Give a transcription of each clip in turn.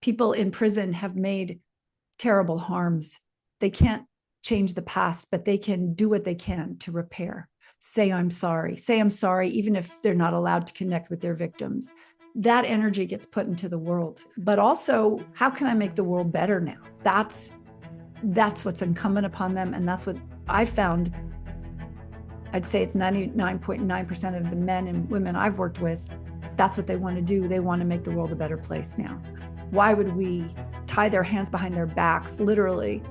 people in prison have made terrible harms. They can't change the past, but they can do what they can to repair. Say I'm sorry, even if they're not allowed to connect with their victims. That energy gets put into the world. But also, how can I make the world better now? That's what's incumbent upon them. And that's what I found. I'd say it's 99.9% of the men and women I've worked with. That's what they want to do. They want to make the world a better place now. Why would we tie their hands behind their backs, literally,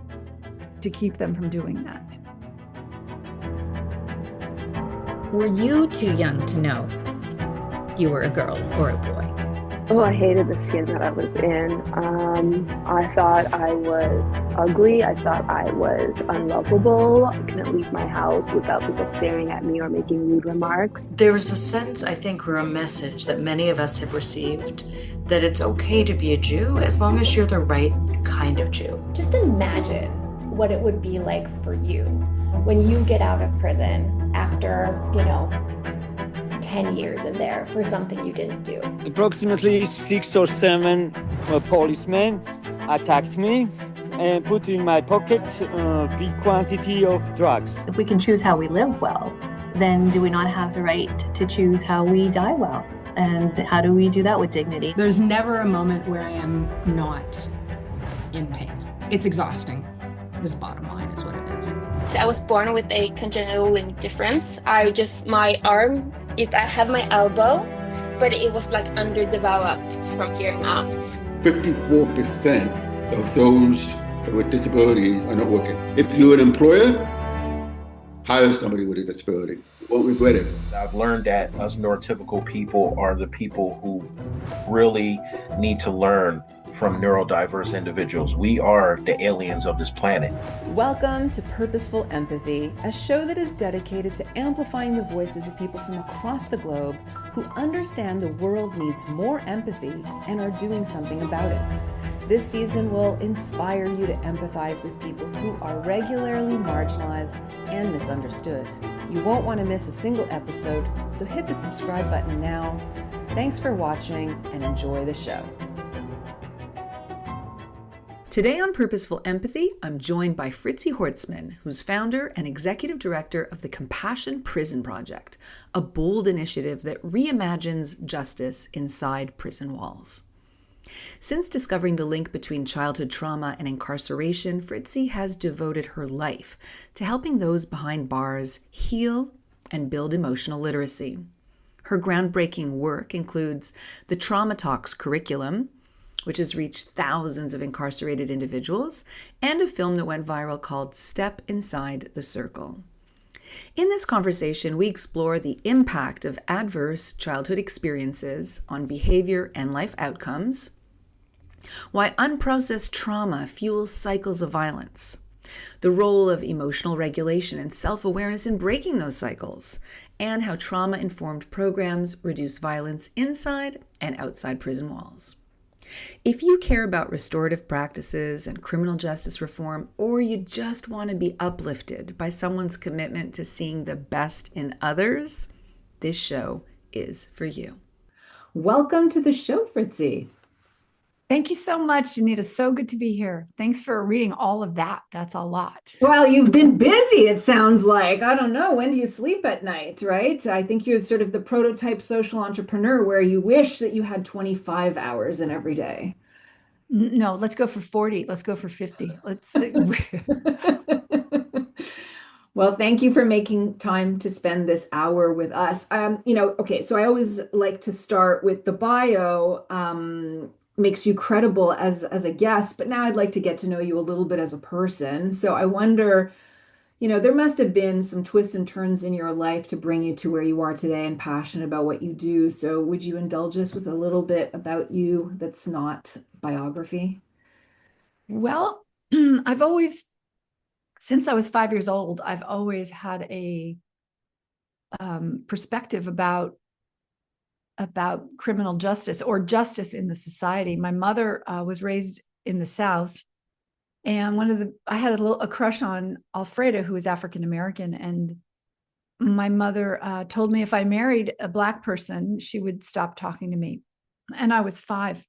to keep them from doing that? Were you too young to know you were a girl or a boy? Oh, I hated the skin that I was in. I thought I was ugly. I thought I was unlovable. I couldn't leave my house without people staring at me or making rude remarks. There is a sense, I think, or a message that many of us have received that it's okay to be a Jew as long as you're the right kind of Jew. Just imagine what it would be like for you when you get out of prison after, 10 years in there for something you didn't do. Approximately 6 or 7 policemen attacked me and put in my pocket a big quantity of drugs. If we can choose how we live well, then do we not have the right to choose how we die well? And how do we do that with dignity? There's never a moment where I am not in pain. It's exhausting. This bottom line is what it is. I was born with a congenital limb difference. My arm, I had my elbow, but it was like underdeveloped from here out. 54% of those with disabilities are not working. If you're an employer, hire somebody with a disability. You won't regret it. I've learned that us neurotypical people are the people who really need to learn from neurodiverse individuals. We are the aliens of this planet. Welcome to Purposeful Empathy, a show that is dedicated to amplifying the voices of people from across the globe who understand the world needs more empathy and are doing something about it. This season will inspire you to empathize with people who are regularly marginalized and misunderstood. You won't want to miss a single episode, so hit the subscribe button now. Thanks for watching and enjoy the show. Today on Purposeful Empathy, I'm joined by Fritzi Horstman, who's founder and executive director of the Compassion Prison Project, a bold initiative that reimagines justice inside prison walls. Since discovering the link between childhood trauma and incarceration, Fritzi has devoted her life to helping those behind bars heal and build emotional literacy. Her groundbreaking work includes the Trauma Talks curriculum, which has reached thousands of incarcerated individuals, and a film that went viral called Step Inside the Circle. In this conversation, we explore the impact of adverse childhood experiences on behavior and life outcomes, why unprocessed trauma fuels cycles of violence, the role of emotional regulation and self-awareness in breaking those cycles, and how trauma-informed programs reduce violence inside and outside prison walls. If you care about restorative practices and criminal justice reform, or you just want to be uplifted by someone's commitment to seeing the best in others, this show is for you. Welcome to the show, Fritzi. Thank you so much, Anita. So good to be here. Thanks for reading all of that. That's a lot. Well, you've been busy, it sounds like. I don't know. When do you sleep at night, right? I think you're sort of the prototype social entrepreneur where you wish that you had 25 hours in every day. No, let's go for 40. Let's go for 50. Let's. Well, thank you for making time to spend this hour with us. Okay, so I always like to start with the bio. Makes you credible as a guest, but now I'd like to get to know you a little bit as a person. So I wonder, there must have been some twists and turns in your life to bring you to where you are today and passionate about what you do. So would you indulge us with a little bit about you that's not biography? Well, since I was 5 years old, I've always had a perspective about criminal justice or justice in the society. My mother was raised in the South, and I had a crush on Alfreda, who was African American, and my mother told me if I married a Black person, she would stop talking to me, and I was 5.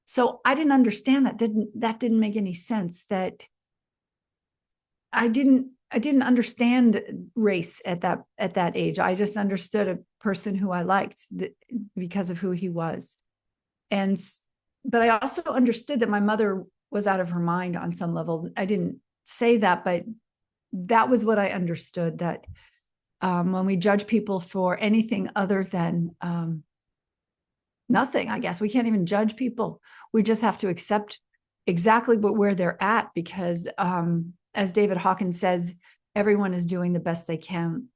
So I didn't understand that. That didn't make any sense. That I didn't understand race at that age. I just understood a person who I liked because of who he was. But I also understood that my mother was out of her mind on some level. I didn't say that, but that was what I understood, that when we judge people for anything other than nothing, I guess we can't even judge people. We just have to accept exactly where they're at, because as David Hawkins says, everyone is doing the best they can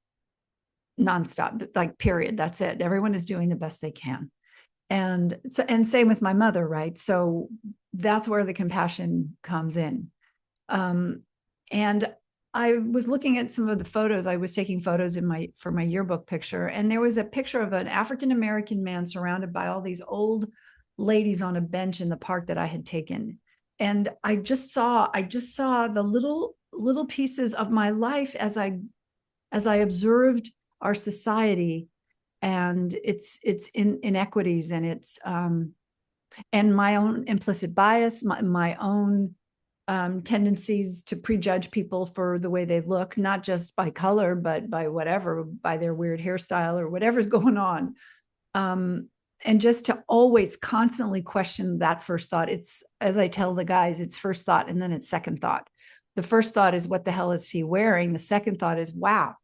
nonstop, like period. That's it. Everyone is doing the best they can. And same with my mother, right? So that's where the compassion comes in. And I was looking at some of the photos. I was taking photos for my yearbook picture, and there was a picture of an African-American man surrounded by all these old ladies on a bench in the park that I had taken. And I just saw the little pieces of my life as I observed our society and its inequities and its and my own implicit bias, my own tendencies to prejudge people for the way they look, not just by color, but by whatever, by their weird hairstyle or whatever's going on. And just to always constantly question that first thought. It's, as I tell the guys, it's first thought and then it's second thought. The first thought is, what the hell is he wearing? The second thought is, wow,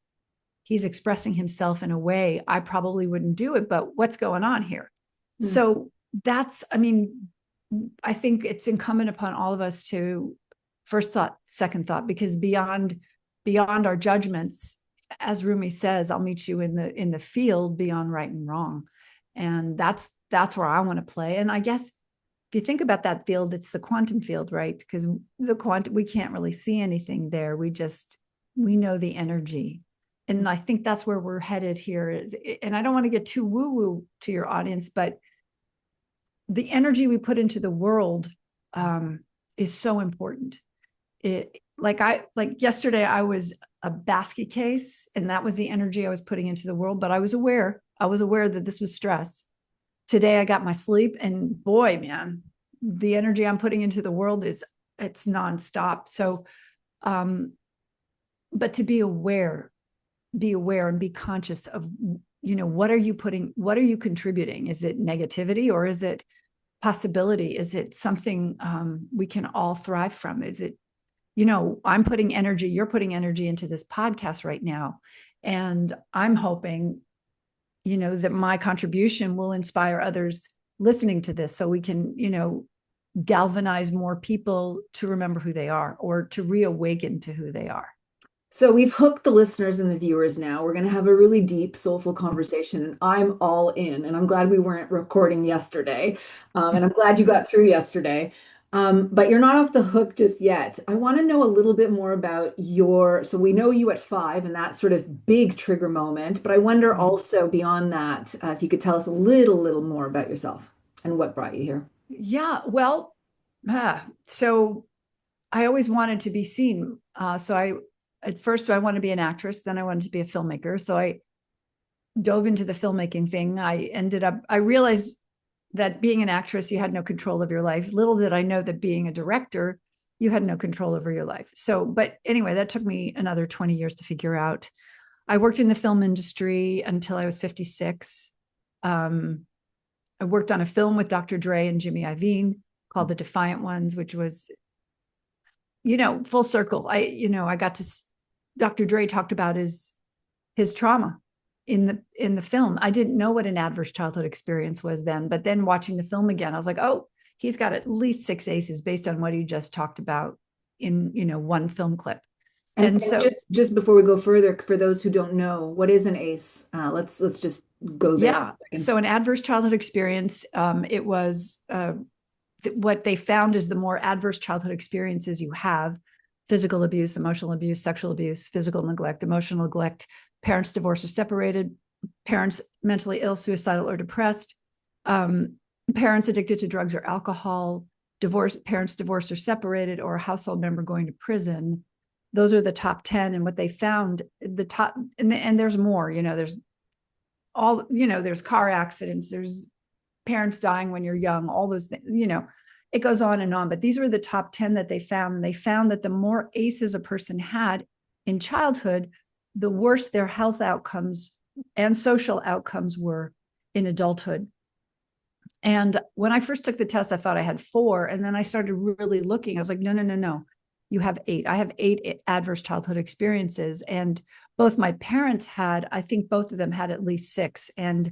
he's expressing himself in a way I probably wouldn't do it, but what's going on here? So that's, I mean, I think it's incumbent upon all of us to first thought, second thought, because beyond our judgments, as Rumi says, I'll meet you in the field beyond right and wrong. And that's where I want to play. And I guess if you think about that field, it's the quantum field, right? Because we can't really see anything there. We know the energy. And I think that's where we're headed here. And I don't want to get too woo-woo to your audience, but the energy we put into the world is so important. Like yesterday, I was a basket case, and that was the energy I was putting into the world. But I was aware that this was stress. Today, I got my sleep, and boy, man, the energy I'm putting into the world it's nonstop. So, but to be aware and be conscious of, what are you contributing? Is it negativity, or is it possibility? Is it something we can all thrive from? Is it, I'm putting energy, you're putting energy into this podcast right now. And I'm hoping, that my contribution will inspire others listening to this, so we can, galvanize more people to remember who they are, or to reawaken to who they are. So we've hooked the listeners and the viewers now. We're going to have a really deep, soulful conversation. I'm all in, and I'm glad we weren't recording yesterday. And I'm glad you got through yesterday. But you're not off the hook just yet. I want to know a little bit more about so we know you at 5 and that sort of big trigger moment, but I wonder also beyond that, if you could tell us a little more about yourself and what brought you here. Yeah, well, so I always wanted to be seen. At first I wanted to be an actress, then I wanted to be a filmmaker. So I dove into the filmmaking thing. I realized that being an actress, you had no control of your life. Little did I know that being a director, you had no control over your life. So, but anyway, that took me another 20 years to figure out. I worked in the film industry until I was 56. I worked on a film with Dr. Dre and Jimmy Iovine called The Defiant Ones, which was, full circle. I got to, Dr. Dre talked about his trauma in the film. I didn't know what an adverse childhood experience was then, but then watching the film again, I was like, oh, he's got at least 6 aces based on what he just talked about in, one film clip. And so just before we go further, for those who don't know, what is an ACE? Let's just go there. Yeah. So an adverse childhood experience, it was what they found is the more adverse childhood experiences you have, physical abuse, emotional abuse, sexual abuse, physical neglect, emotional neglect, parents divorced or separated, parents mentally ill, suicidal, or depressed, parents addicted to drugs or alcohol, parents divorced or separated, or a household member going to prison. Those are the top 10. And what they found, and there's more, there's all, there's car accidents, there's parents dying when you're young, all those things, it goes on and on. But these were the top 10 that they found. And they found that the more ACEs a person had in childhood, the worse their health outcomes and social outcomes were in adulthood. And when I first took the test, I thought I had 4. And then I started really looking. I was like, no. You have 8. I have 8 adverse childhood experiences. And both my parents had, I think both of them had at least 6. And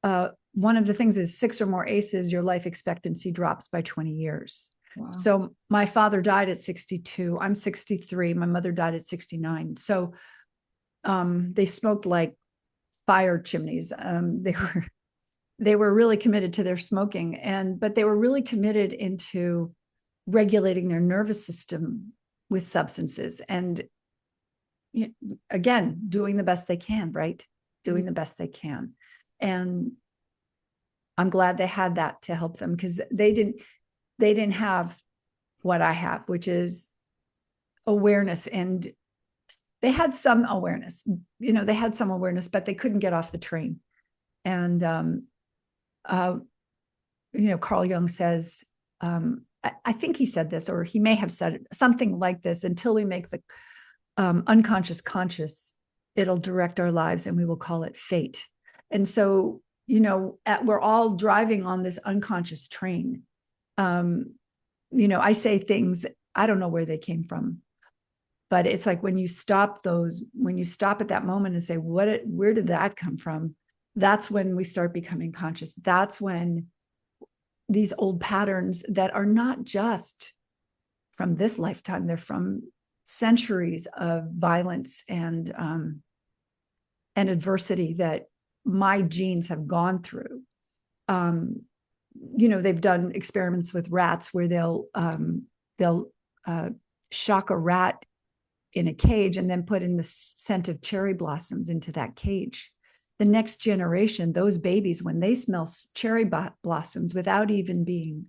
one of the things is 6 or more ACEs, your life expectancy drops by 20 years. Wow. So my father died at 62. I'm 63. My mother died at 69. So they smoked like fire chimneys. They were really committed to their smoking, but they were really committed into regulating their nervous system with substances. And again, doing the best they can, right? Doing the best they can. And I'm glad they had that to help them, because they didn't have what I have, which is awareness. And they had some awareness, but they couldn't get off the train. And, Carl Jung says, I think he said this, or he may have said it, something like this: until we make the unconscious conscious, it'll direct our lives, and we will call it fate. And so, we're all driving on this unconscious train. I say things, I don't know where they came from, but it's like when you stop at that moment and say, where did that come from? That's when we start becoming conscious. That's when these old patterns that are not just from this lifetime, they're from centuries of violence and adversity that my genes have gone through. They've done experiments with rats where they'll shock a rat in a cage and then put in the scent of cherry blossoms into that cage. The next generation, those babies, when they smell cherry blossoms without even being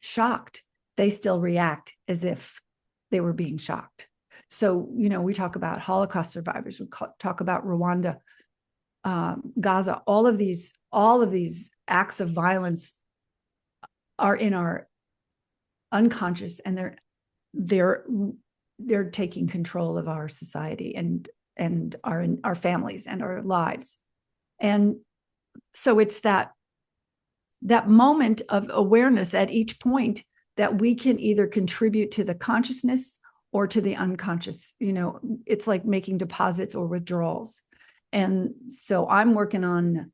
shocked, they still react as if they were being shocked. So, we talk about Holocaust survivors, we talk about Rwanda, Gaza, all of these acts of violence are in our unconscious, and they're taking control of our society and our families and our lives. And so it's that moment of awareness at each point that we can either contribute to the consciousness or to the unconscious. It's like making deposits or withdrawals. And so I'm working on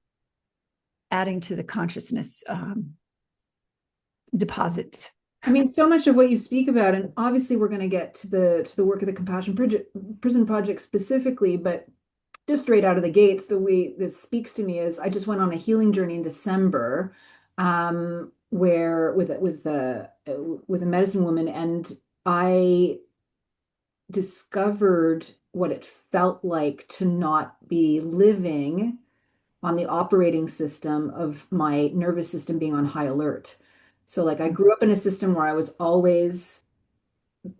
adding to the consciousness deposit. I mean, so much of what you speak about, and obviously we're going to get to the work of the Compassion Prison Project specifically, but just straight out of the gates, the way this speaks to me is I just went on a healing journey in December, where with a medicine woman, and I discovered what it felt like to not be living on the operating system of my nervous system being on high alert. So like I grew up in a system where I was always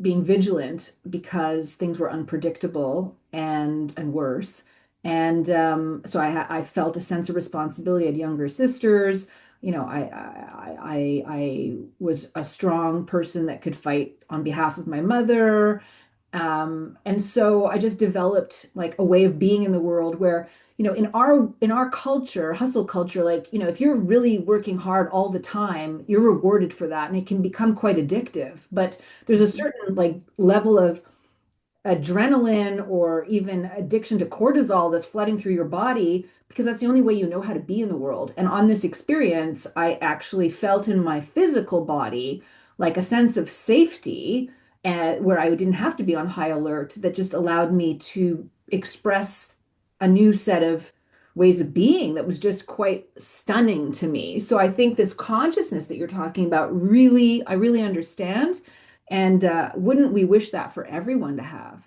being vigilant because things were unpredictable and worse. And so I felt a sense of responsibility. I had younger sisters. I was a strong person that could fight on behalf of my mother. And so I just developed like a way of being in the world where, in our culture, hustle culture, like, if you're really working hard all the time, you're rewarded for that. And it can become quite addictive. But there's a certain like level of adrenaline or even addiction to cortisol that's flooding through your body, because that's the only way you know how to be in the world. And on this experience, I actually felt in my physical body like a sense of safety, where I didn't have to be on high alert, that just allowed me to express a new set of ways of being that was just quite stunning to me. So I think this consciousness that you're talking about, I really understand. And wouldn't we wish that for everyone to have?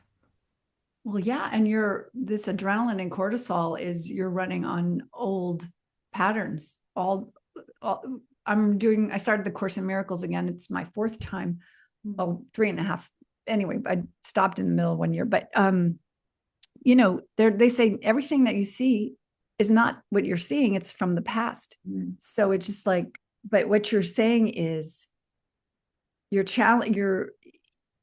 Well, yeah. And this adrenaline and cortisol you're running on old patterns. I started the Course in Miracles again. It's my 4th time. Well, 3.5. Anyway, I stopped in the middle of 1 year, but they say everything that you see is not what you're seeing. It's from the past. So it's just like, but what you're saying is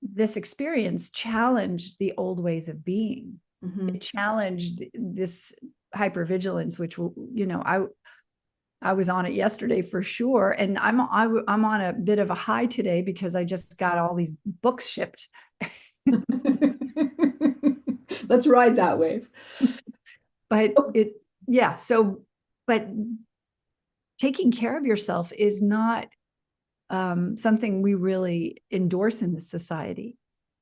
this experience challenged the old ways of being. It challenged this hypervigilance, which, you know, I was on it yesterday for sure. And I'm on a bit of a high today because I just got all these books shipped. Let's ride that wave. But but taking care of yourself is not something we really endorse in this society.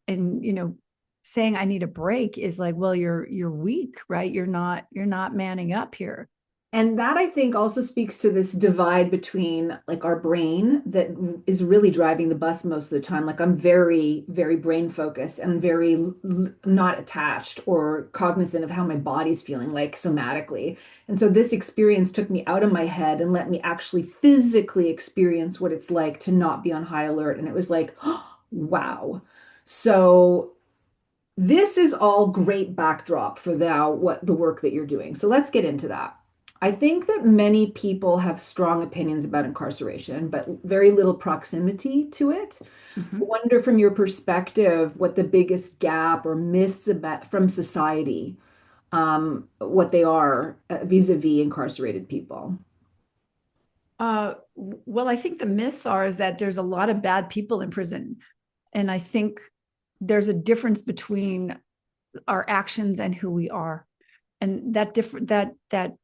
And, you know, saying I need a break is like, well, you're weak, right? You're not manning up here. And that, I think, also speaks to this divide between like our brain that is really driving the bus most of the time. Like I'm very, very brain focused and very not attached or cognizant of how my body's feeling, like somatically. And so this experience took me out of my head and let me actually physically experience what it's like to not be on high alert. And it was like, oh, wow. So this is all great backdrop for what the work that you're doing. So let's get into that. I think that many people have strong opinions about incarceration, but very little proximity to it. I wonder from your perspective, what the biggest gap or myths from society, what they are vis-a-vis incarcerated people. Well, I think the myths is that there's a lot of bad people in prison. And I think there's a difference between our actions and who we are. And that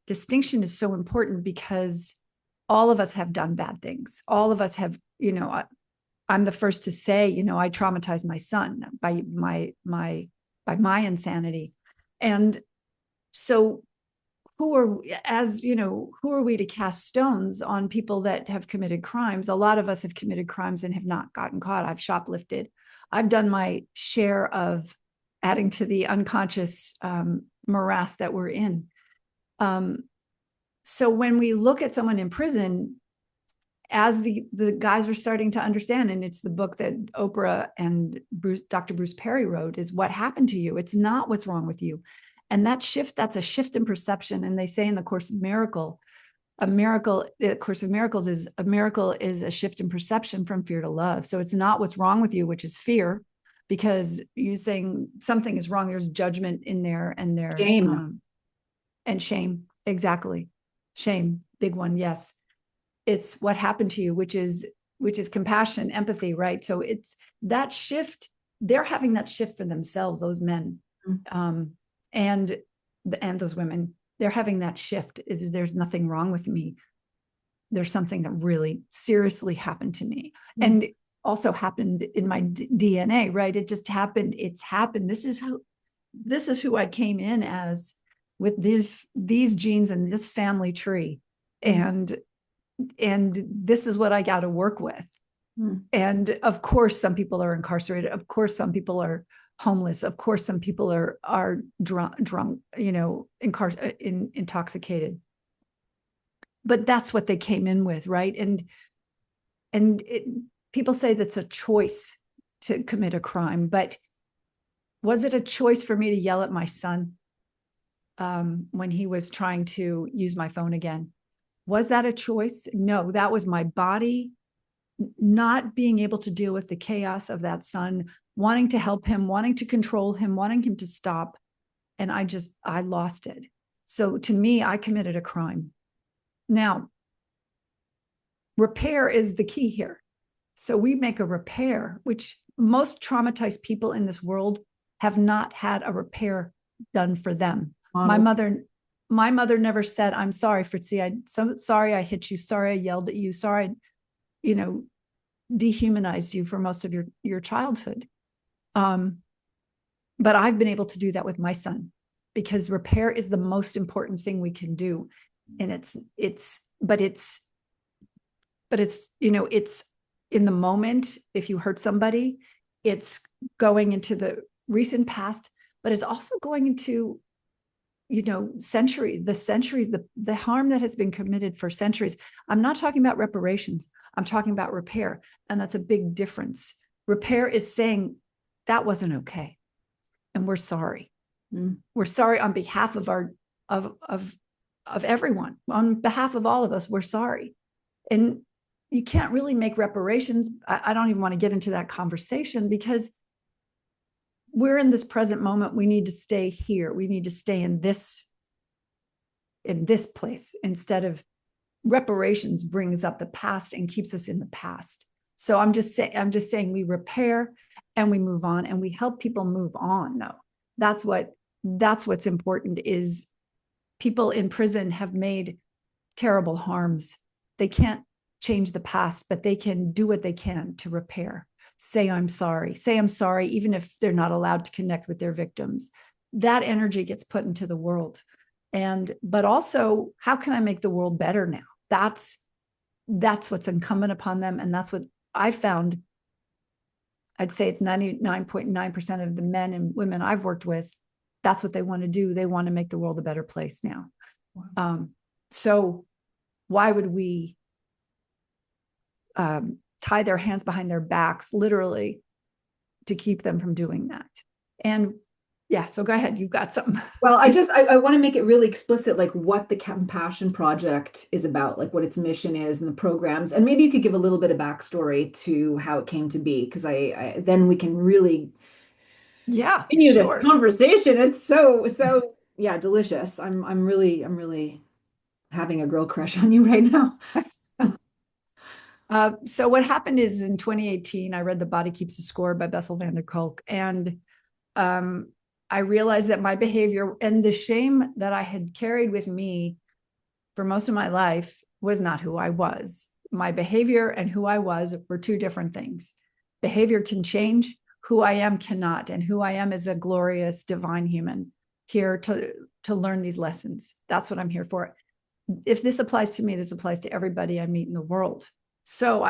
distinction is so important because all of us have done bad things. All of us have, you know, I'm the first to say, you know, I traumatized my son by my insanity. And so who are we to cast stones on people that have committed crimes? A lot of us have committed crimes and have not gotten caught. I've shoplifted. I've done my share of adding to the unconscious morass that we're in. So when we look at someone in prison, as the guys are starting to understand, and it's the book that Oprah and Dr. Bruce Perry wrote, is what happened to you. It's not what's wrong with you. And that's a shift in perception. And they say in the Course of Miracles is a shift in perception from fear to love. So it's not what's wrong with you, which is fear, because you saying something is wrong, there's judgment in there, and there's shame. And shame. Exactly. Shame. Big one. Yes. It's what happened to you, which is compassion, empathy, right? So it's that shift. They're having that shift for themselves, those men, and those women. They're having that shift. There's nothing wrong with me. There's something that really seriously happened to me. And also happened in my DNA, right? It just happened. It's happened. This is who I came in as, with these genes and this family tree. And this is what I got to work with. And of course, some people are incarcerated. Of course, some people are homeless. Of course, some people are drunk, you know, intoxicated. But that's what they came in with, right? People say that's a choice to commit a crime, but was it a choice for me to yell at my son when he was trying to use my phone again? Was that a choice? No, that was my body not being able to deal with the chaos of that son, wanting to help him, wanting to control him, wanting him to stop. And I lost it. So to me, I committed a crime. Now, repair is the key here. So we make a repair, which most traumatized people in this world have not had a repair done for them. My mother never said, I'm sorry, Fritzi. Sorry I hit you. Sorry I yelled at you. Sorry, dehumanized you for most of your childhood. But I've been able to do that with my son, because repair is the most important thing we can do. And it's in the moment. If you hurt somebody, it's going into the recent past, but it's also going into, centuries, the harm that has been committed for centuries. I'm not talking about reparations. I'm talking about repair. And that's a big difference. Repair is saying that wasn't okay. And we're sorry. We're sorry on behalf of of everyone. On behalf of all of us, we're sorry. And you can't really make reparations. I don't even want to get into that conversation because we're in this present moment. We need to stay here. We need to stay in this place instead of reparations brings up the past and keeps us in the past. So I'm just saying we repair and we move on and we help people move on though. That's what's important is people in prison have made terrible harms. They can't change the past, but they can do what they can to repair. Say I'm sorry, even if they're not allowed to connect with their victims. That energy gets put into the world. But also, how can I make the world better now? That's what's incumbent upon them. And that's what I found. I'd say it's 99.9% of the men and women I've worked with. That's what they want to do. They want to make the world a better place now. Wow. So why would we tie their hands behind their backs, literally, to keep them from doing that? And yeah, so go ahead. You've got something. Well, I want to make it really explicit, like what the Compassion Project is about, like what its mission is and the programs. And maybe you could give a little bit of backstory to how it came to be, because I then we can really continue this conversation. It's so yeah, delicious. I'm really having a girl crush on you right now. So what happened is in 2018, I read The Body Keeps the Score by Bessel van der Kolk. And I realized that my behavior and the shame that I had carried with me for most of my life was not who I was. My behavior and who I was were two different things. Behavior can change, who I am cannot. And who I am is a glorious divine human here to learn these lessons. That's what I'm here for. If this applies to me, this applies to everybody I meet in the world. So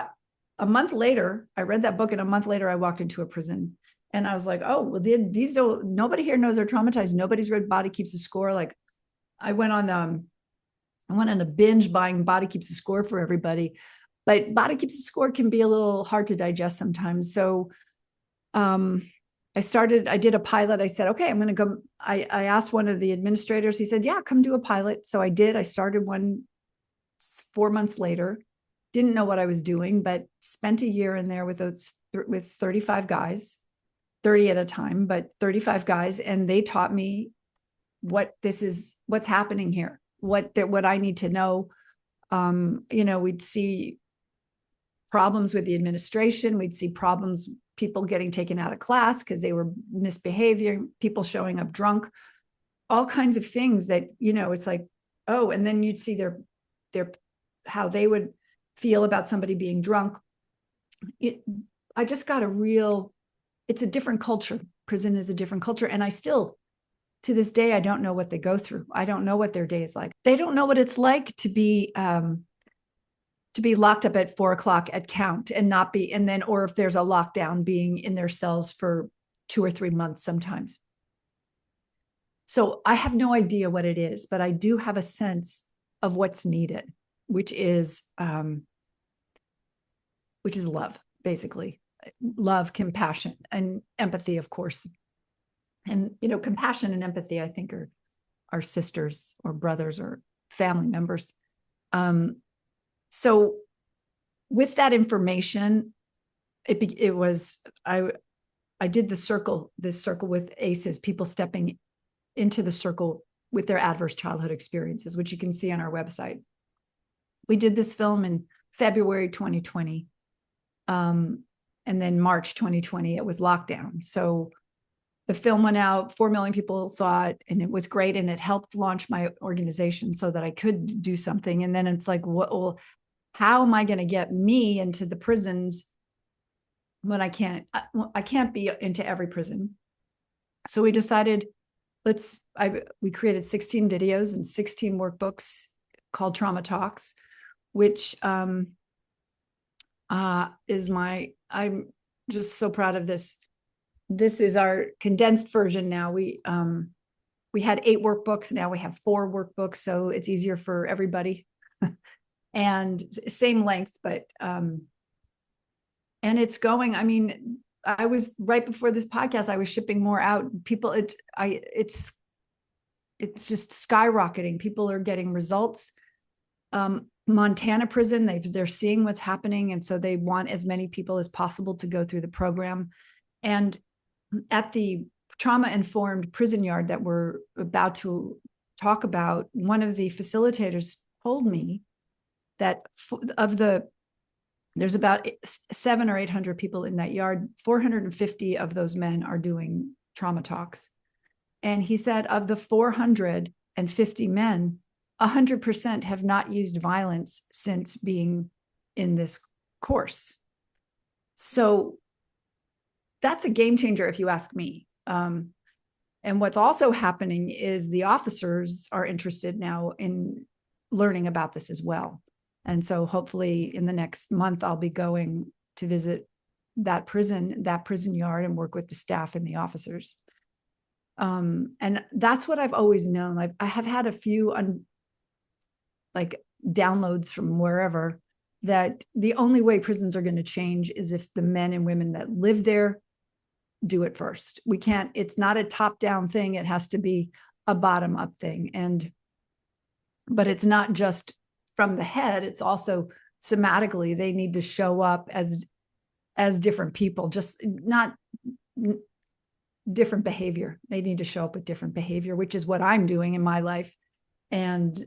a month later, I read that book, and a month later, I walked into a prison. And I was like, oh, well, these don't, nobody here knows they're traumatized. Nobody's read Body Keeps the Score. Like I went on a binge buying Body Keeps the Score for everybody, but Body Keeps the Score can be a little hard to digest sometimes. So I did a pilot. I said, okay, I'm going to go. I asked one of the administrators, he said, yeah, come do a pilot. So I did. I started one 4 months later, didn't know what I was doing, but spent a year in there with 35 guys. 30 at a time, but 35 guys. And they taught me what's happening here, what I need to know. We'd see problems with the administration. We'd see problems, people getting taken out of class because they were misbehaving, people showing up drunk, all kinds of things that, it's like, oh, and then you'd see their how they would feel about somebody being drunk. I just got it's a different culture. Prison is a different culture. And I still, to this day, I don't know what they go through. I don't know what their day is like. They don't know what it's like to be locked up at 4 o'clock at count and not be, and then, or if there's a lockdown, being in their cells for 2 or 3 months sometimes. So I have no idea what it is, but I do have a sense of what's needed, which is love, basically. Love, compassion, and empathy, of course. And, compassion and empathy, I think, are sisters or brothers or family members. So with that information, I did this circle with ACEs, people stepping into the circle with their adverse childhood experiences, which you can see on our website. We did this film in February 2020. And then March 2020, it was lockdown. So the film went out, 4 million people saw it, and it was great. And it helped launch my organization so that I could do something. And then it's like, how am I going to get me into the prisons when I can't be into every prison? So we decided, we created 16 videos and 16 workbooks called Trauma Talks, which I'm just so proud of this. This is our condensed version now. We had 8 workbooks. Now we have 4 workbooks. So it's easier for everybody and same length, but, and it's going, I was right before this podcast, I was shipping more out. People, it's it's just skyrocketing. People are getting results. Montana prison, they're seeing what's happening. And so they want as many people as possible to go through the program. And at the trauma-informed prison yard that we're about to talk about, one of the facilitators told me that there's about 700 or 800 people in that yard. 450 of those men are doing trauma talks. And he said of the 450 men, 100% have not used violence since being in this course. So that's a game changer, if you ask me. And what's also happening is the officers are interested now in learning about this as well. And so hopefully in the next month, I'll be going to visit that prison yard and work with the staff and the officers. And that's what I've always known. Like I have had a few downloads from wherever that the only way prisons are going to change is if the men and women that live there do it first. We can't, it's not a top-down thing. It has to be a bottom-up thing. But it's not just from the head, it's also somatically, they need to show up as different people, just not different behavior. They need to show up with different behavior, which is what I'm doing in my life. And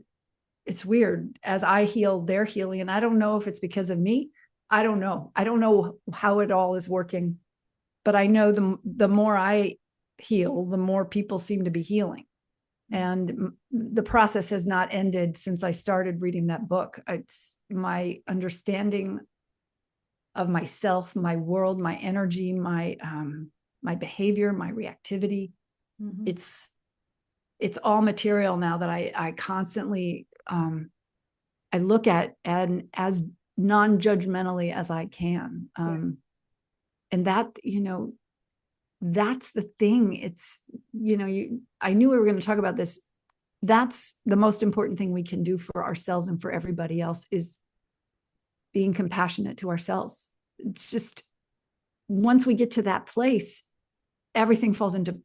it's weird. As I heal, they're healing. And I don't know if it's because of me. I don't know. I don't know how it all is working. But I know the more I heal, the more people seem to be healing. And the process has not ended since I started reading that book. It's my understanding of myself, my world, my energy, my behavior, my reactivity. Mm-hmm. It's all material now that I constantly I look at and as non-judgmentally as I can. And that, that's the thing. It's, I knew we were going to talk about this. That's the most important thing we can do for ourselves and for everybody else is being compassionate to ourselves. It's just, once we get to that place, everything falls into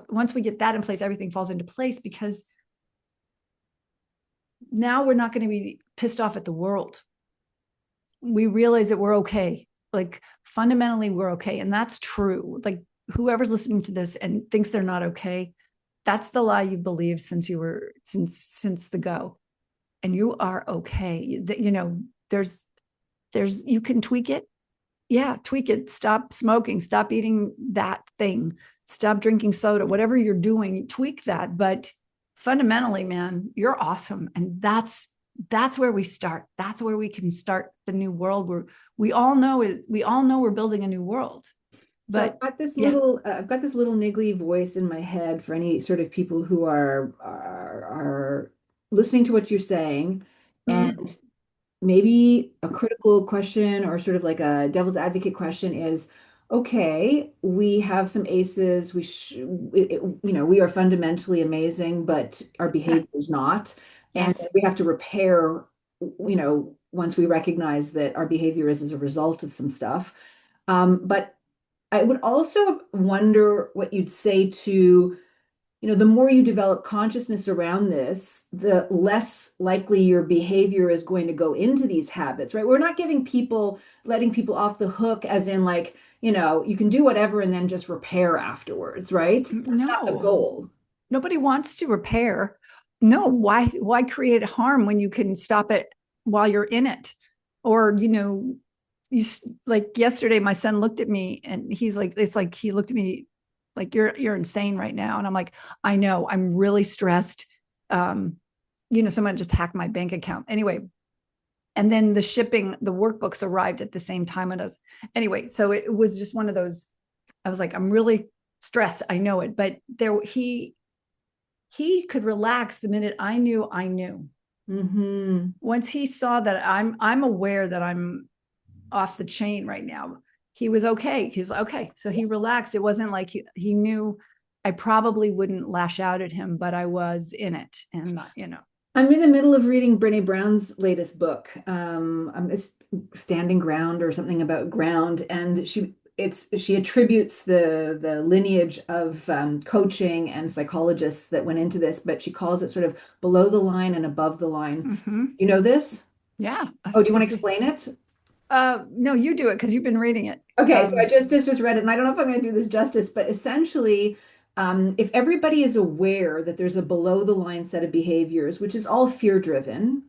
once we get that in place, everything falls into place, because now we're not going to be pissed off at the world. We realize that we're okay. Like fundamentally we're okay. And that's true. Like whoever's listening to this and thinks they're not okay, that's the lie you believed since the go. And you are okay. There's you can tweak it. Yeah, tweak it. Stop smoking, stop eating that thing, stop drinking soda, whatever you're doing, tweak that. But fundamentally, man, you're awesome. And that's where we start. That's where we can start the new world where we all know we're building a new world. But so I've got this little niggly voice in my head for any sort of people who are listening to what you're saying. Mm-hmm. And maybe a critical question or sort of like a devil's advocate question is, okay, we have some aces. We are fundamentally amazing, but our behavior is not. Yes. And we have to repair, once we recognize that our behavior is as a result of some stuff. But I would also wonder what you'd say to, the more you develop consciousness around this, the less likely your behavior is going to go into these habits, right? We're not letting people off the hook as in like, you can do whatever and then just repair afterwards, right? That's not the goal. Nobody wants to repair. No, why create harm when you can stop it while you're in it? Or, like yesterday, my son looked at me and he's like, it's like, he looked at me like, you're insane right now. And I'm like, I know, I'm really stressed. Someone just hacked my bank account. Anyway, and then the workbooks arrived at the same time as us. Anyway, so it was just one of those, I was like, I'm really stressed. I know it, but he could relax the minute I knew. Mm-hmm. Once he saw that I'm aware that I'm off the chain right now, he was okay. He was like, okay. So he relaxed. It wasn't like he knew I probably wouldn't lash out at him, but I was in it. And, I'm in the middle of reading Brené Brown's latest book. I'm Standing Ground or something about ground. And she attributes the lineage of coaching and psychologists that went into this, but she calls it sort of below the line and above the line. You know this? Yeah. Oh, do you want to explain it? No, you do it because you've been reading it. Okay, so I just read it, and I don't know if I'm going to do this justice, but essentially, if everybody is aware that there's a below the line set of behaviors, which is all fear driven,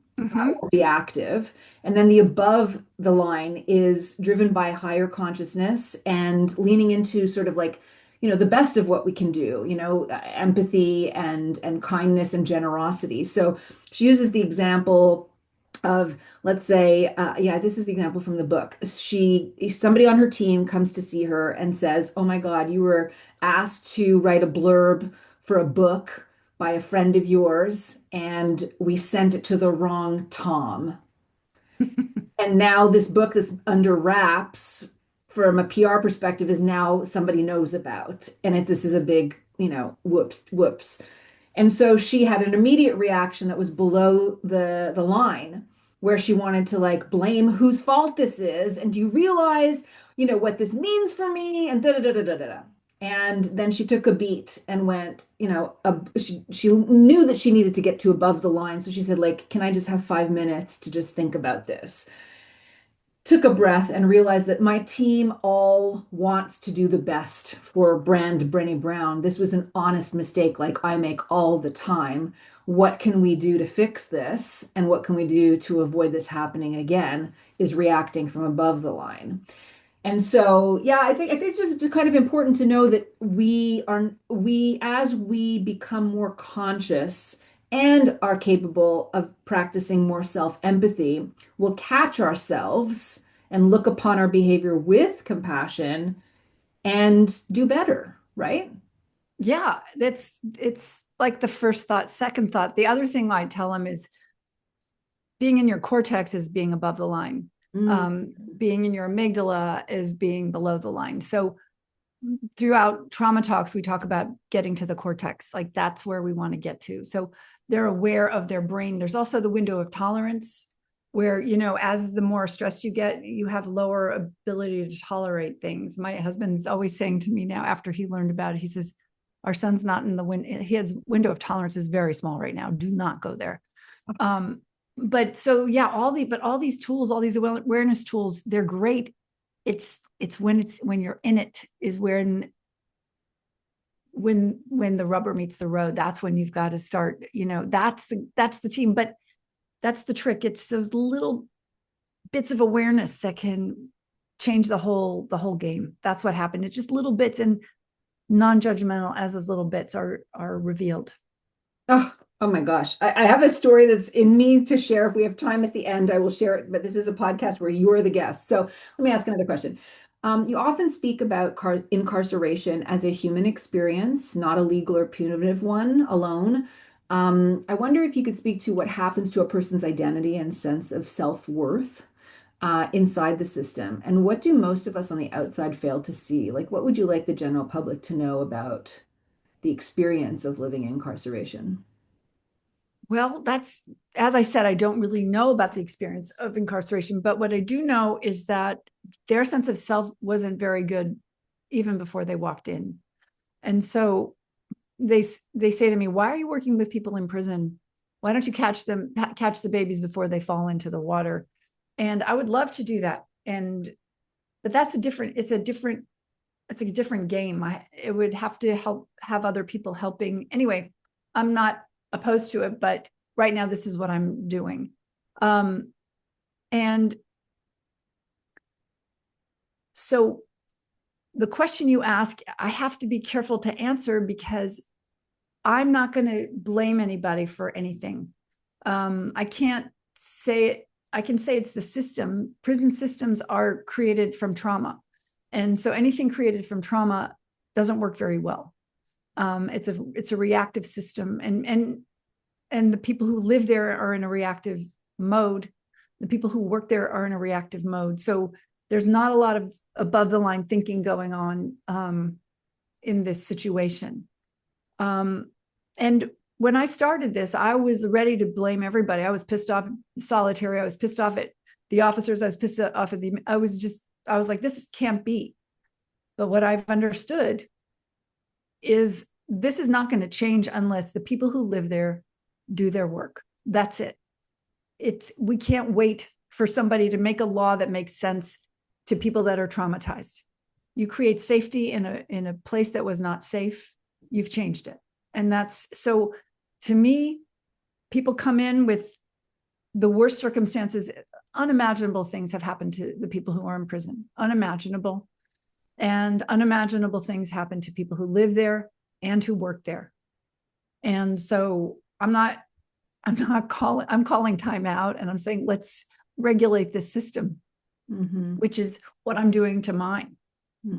reactive, and then the above the line is driven by higher consciousness and leaning into sort of like, the best of what we can do, empathy and kindness and generosity. So she uses the example of, let's say, this is the example from the book. Somebody on her team comes to see her and says, "Oh my God, you were asked to write a blurb for a book by a friend of yours, and we sent it to the wrong Tom." And now this book that's under wraps from a PR perspective is now somebody knows about. And this is a big, whoops. And so she had an immediate reaction that was below the line, where she wanted to like blame whose fault this is. And do you realize, what this means for me? And da. And then she took a beat and went, she knew that she needed to get to above the line. So she said, like, can I just have 5 minutes to just think about this? Took a breath and realized that my team all wants to do the best for brand Brené Brown. This was an honest mistake like I make all the time. What can we do to fix this? And what can we do to avoid this happening again? Is reacting from above the line. And so, I think it's just kind of important to know that as we become more conscious and are capable of practicing more self-empathy, we'll catch ourselves and look upon our behavior with compassion and do better, right? Yeah, it's like the first thought. Second thought, the other thing I tell them is being in your cortex is being above the line. Being in your amygdala is being below the line. So throughout trauma talks, we talk about getting to the cortex, like that's where we want to get to. So they're aware of their brain. There's also the window of tolerance where, as the more stressed you get, you have lower ability to tolerate things. My husband's always saying to me now, after he learned about it, he says, our son's not in the window. His window of tolerance is very small right now. Do not go there. But so, all these tools, all these awareness tools, they're great. It's when you're in it is when the rubber meets the road. That's when you've got to start, that's the team, but that's the trick. It's those little bits of awareness that can change the whole game. That's what happened. It's just little bits, and non-judgmental as those little bits are revealed. Oh my gosh. I have a story that's in me to share. If we have time at the end, I will share it, but this is a podcast where you're the guest. So let me ask another question. You often speak about incarceration as a human experience, not a legal or punitive one alone. I wonder if you could speak to what happens to a person's identity and sense of self-worth inside the system. And what do most of us on the outside fail to see? Like, what would you like the general public to know about the experience of living in incarceration? Well, as I said, I don't really know about the experience of incarceration, but what I do know is that their sense of self wasn't very good even before they walked in. And so they say to me, why are you working with people in prison? Why don't you catch the babies before they fall into the water? And I would love to do that. But it's a different game. It would have to have other people helping. Anyway, I'm not opposed to it, but right now this is what I'm doing. And so the question you ask, I have to be careful to answer because I'm not going to blame anybody for anything. I can't say it. I can say it's the system. Prison systems are created from trauma. And so anything created from trauma doesn't work very well. It's a reactive system, and the people who live there are in a reactive mode. The people who work there are in a reactive mode. So there's not a lot of above the line thinking going on in this situation. And when I started this, I was ready to blame everybody. I was pissed off at solitary. I was pissed off at the officers. I was pissed off at I was like, this can't be. But what I've understood is this is not going to change unless the people who live there do their work. That's it. We can't wait for somebody to make a law that makes sense to people that are traumatized. You create safety in a place that was not safe, you've changed it. And that's so, to me, people come in with the worst circumstances. Unimaginable things have happened to the people who are in prison, unimaginable. And unimaginable things happen to people who live there and who work there. And so I'm calling time out, and I'm saying, let's regulate this system, which is what I'm doing to mine.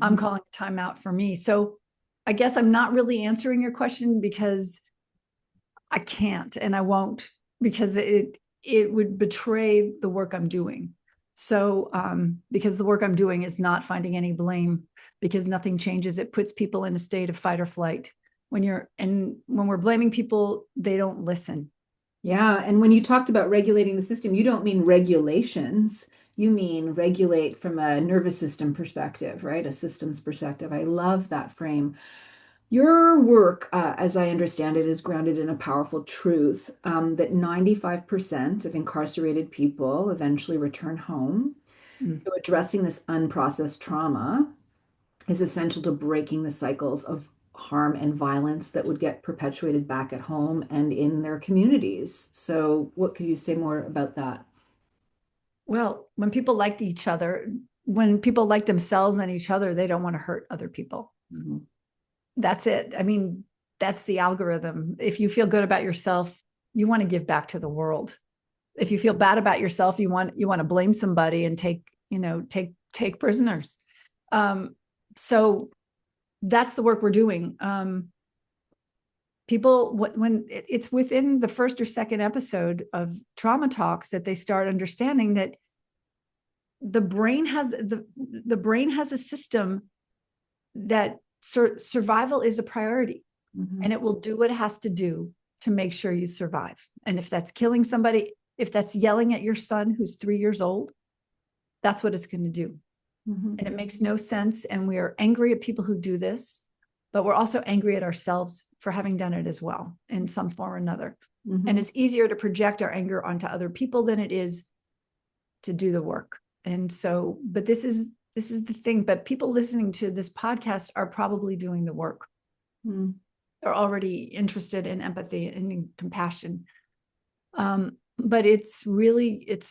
I'm calling time out for me. So I guess I'm not really answering your question because I can't, and I won't, because it would betray the work I'm doing. So because the work I'm doing is not finding any blame, because nothing changes. It puts people in a state of fight or flight. When we're blaming people, they don't listen. Yeah. And when you talked about regulating the system, you don't mean regulations. You mean regulate from a nervous system perspective, right? A systems perspective. I love that frame. Your work, as I understand it, is grounded in a powerful truth that 95% of incarcerated people eventually return home. So addressing this unprocessed trauma is essential to breaking the cycles of harm and violence that would get perpetuated back at home and in their communities. So what could you say more about that? Well, when people like each other, when people like themselves and each other, they don't want to hurt other people. That's it. I mean, that's the algorithm. If you feel good about yourself, you want to give back to the world. If you feel bad about yourself, you want to blame somebody and take prisoners. So that's the work we're doing. People, when it's within the first or second episode of Trauma Talks that they start understanding that the brain has a system that survival is a priority, and it will do what it has to do to make sure you survive. And if that's killing somebody, if that's yelling at your son who's 3 years old, that's what it's going to do. And it makes no sense. And we are angry at people who do this, but we're also angry at ourselves for having done it as well in some form or another. And it's easier to project our anger onto other people than it is to do the work. And so, but this is the thing, but people listening to this podcast are probably doing the work. They're already interested in empathy and in compassion. But it's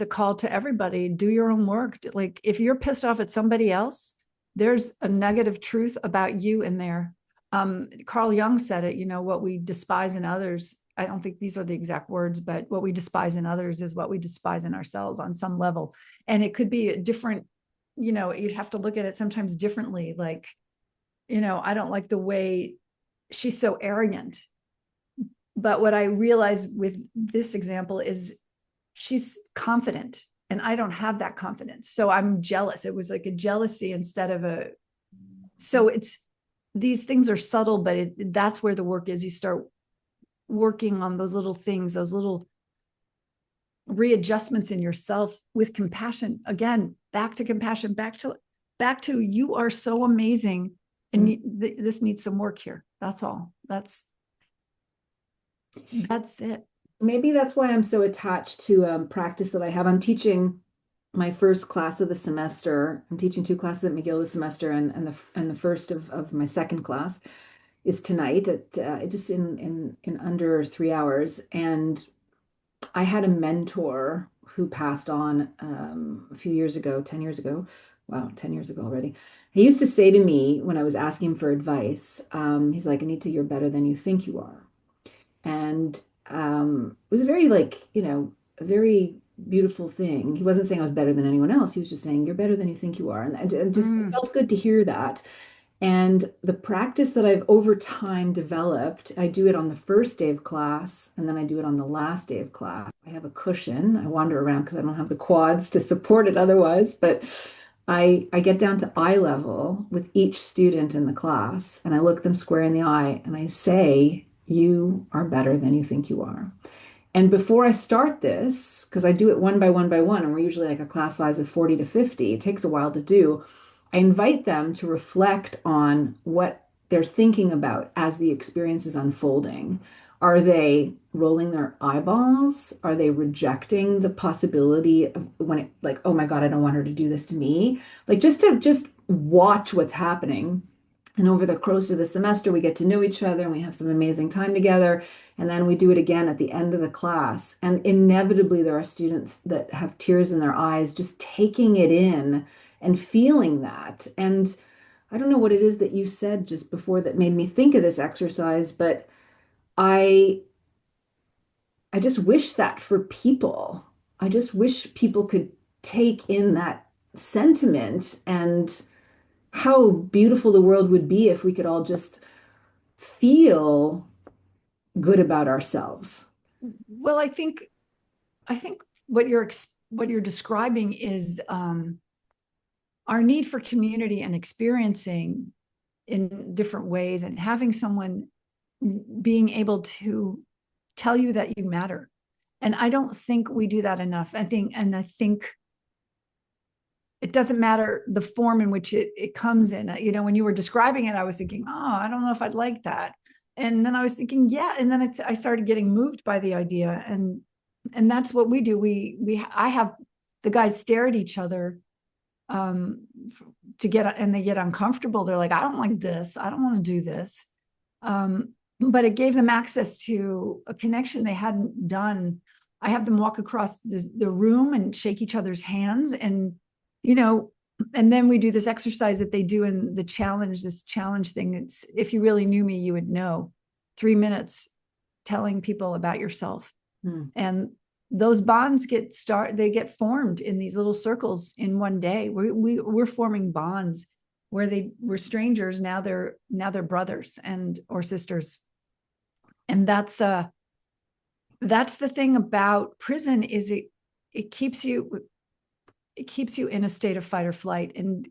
a call to everybody. Do your own work. Like, if you're pissed off at somebody else, there's a negative truth about you in there. Carl Jung said it, what we despise in others. I don't think these are the exact words, but what we despise in others is what we despise in ourselves on some level. And it could be a different, you'd have to look at it sometimes differently. Like, I don't like the way she's so arrogant. But what I realized with this example is she's confident, and I don't have that confidence. So I'm jealous. It was like a jealousy instead of so these things are subtle, but that's where the work is. You start working on those little things, those little readjustments in yourself with compassion. Again, back to compassion, back to you are so amazing. And this needs some work here. That's all. That's it. Maybe that's why I'm so attached to practice that I have. I'm teaching my first class of the semester. I'm teaching 2 classes at McGill this semester, and the first of my second class is tonight at just in under 3 hours. And I had a mentor who passed on a few years ago, 10 years ago. Wow, 10 years ago already. He used to say to me when I was asking him for advice, he's like, Anita, you're better than you think you are. And it was a very a very beautiful thing. He wasn't saying I was better than anyone else. He was just saying, you're better than you think you are. And it just felt good to hear that. And the practice that I've over time developed, I do it on the first day of class, and then I do it on the last day of class. I have a cushion. I wander around because I don't have the quads to support it otherwise, but I get down to eye level with each student in the class, and I look them square in the eye and I say, you are better than you think you are. And before I start this, because I do it one by one, and we're usually like a class size of 40 to 50, it takes a while to do. I invite them to reflect on what they're thinking about as the experience is unfolding. Are they rolling their eyeballs? Are they rejecting the possibility of when it like, oh my God, I don't want her to do this to me? Like just to just watch what's happening. And over the course of the semester, we get to know each other and we have some amazing time together. And then we do it again at the end of the class. And inevitably, there are students that have tears in their eyes, just taking it in and feeling that. And I don't know what it is that you said just before that made me think of this exercise, but I just wish that for people. I just wish people could take in that sentiment and how beautiful the world would be if we could all just feel good about ourselves. Well, I think what you're describing is our need for community and experiencing in different ways, and having someone being able to tell you that you matter. And I don't think we do that enough. I think it doesn't matter the form in which it comes in. You know, when you were describing it, I was thinking, oh, I don't know if I'd like that. And then I was thinking, yeah. And then I started getting moved by the idea. And that's what we do. I have the guys stare at each other and they get uncomfortable. They're like, I don't like this. I don't want to do this. But it gave them access to a connection they hadn't done. I have them walk across the room and shake each other's hands, and and then we do this exercise that they do in this challenge thing. It's, if you really knew me, you would know. 3 minutes telling people about yourself. And those bonds they get formed in these little circles in one day. We're forming bonds where they were strangers. Now they're brothers or sisters. And that's the thing about prison, is it keeps you in a state of fight or flight. And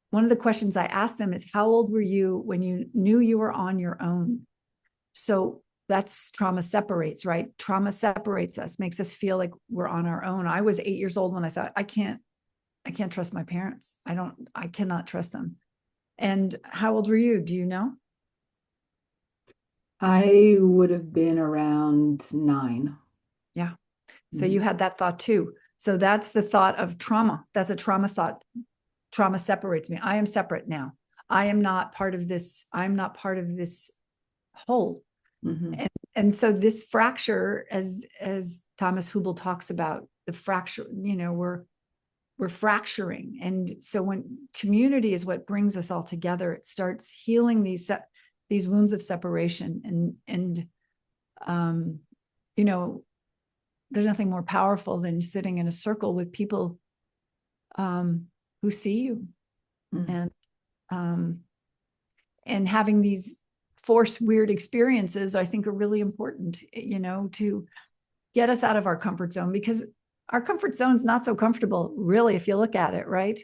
one of the questions I asked them is, how old were you when you knew you were on your own? So that's trauma separates, right? Trauma separates us, makes us feel like we're on our own. I was 8 years old when I thought, I can't trust my parents. I cannot trust them. And how old were you? Do you know? I would have been around 9. Yeah. So you had that thought too. So that's the thought of trauma. That's a trauma thought. Trauma separates me. I am separate now. I am not part of this. I'm not part of this whole. And so this fracture, as Thomas Hubel talks about, the fracture, we're fracturing. And so when community is what brings us all together, it starts healing these wounds of separation. And there's nothing more powerful than sitting in a circle with people who see you, and having these forced weird experiences, I think, are really important, to get us out of our comfort zone, because our comfort zone is not so comfortable, really, if you look at it, right?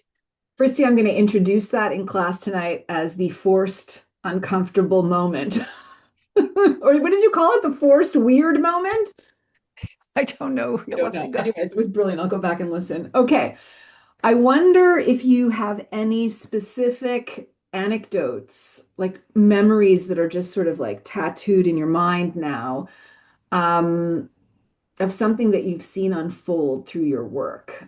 Fritzi, I'm going to introduce that in class tonight as the forced uncomfortable moment. Or what did you call it? The forced weird moment? I don't know. You'll have to go. Anyways, it was brilliant. I'll go back and listen. Okay. I wonder if you have any specific anecdotes, like memories that are just sort of like tattooed in your mind now, of something that you've seen unfold through your work.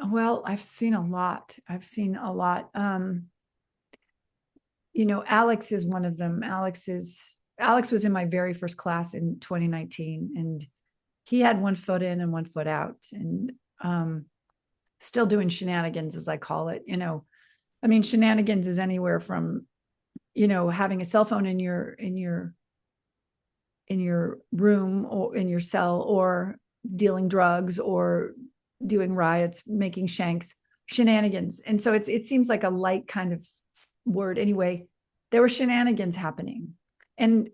Well, I've seen a lot. Alex is one of them. Alex was in my very first class in 2019, and he had one foot in and one foot out, and still doing shenanigans, as I call it. Shenanigans is anywhere from, having a cell phone in your room or in your cell, or dealing drugs, or doing riots, making shanks, shenanigans. And so it seems like a light kind of word. Anyway, there were shenanigans happening. And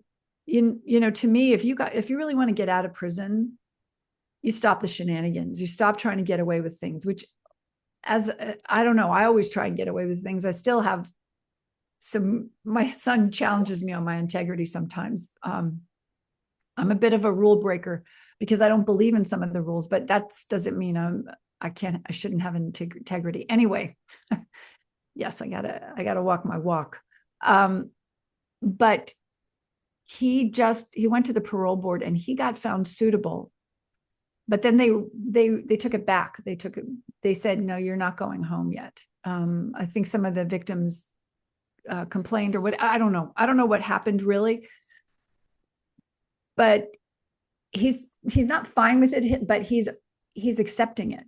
to me, if you really want to get out of prison, you stop the shenanigans. You stop trying to get away with things, which, I don't know, I always try and get away with things. I still have my son challenges me on my integrity sometimes. I'm a bit of a rule breaker because I don't believe in some of the rules, but that doesn't mean I shouldn't have integrity. Anyway, yes, I gotta walk my walk. But he went to the parole board and he got found suitable. But then they took it back. They said, no, you're not going home yet. I think some of the victims complained or what, I don't know. I don't know what happened really. But he's not fine with it, but he's accepting it.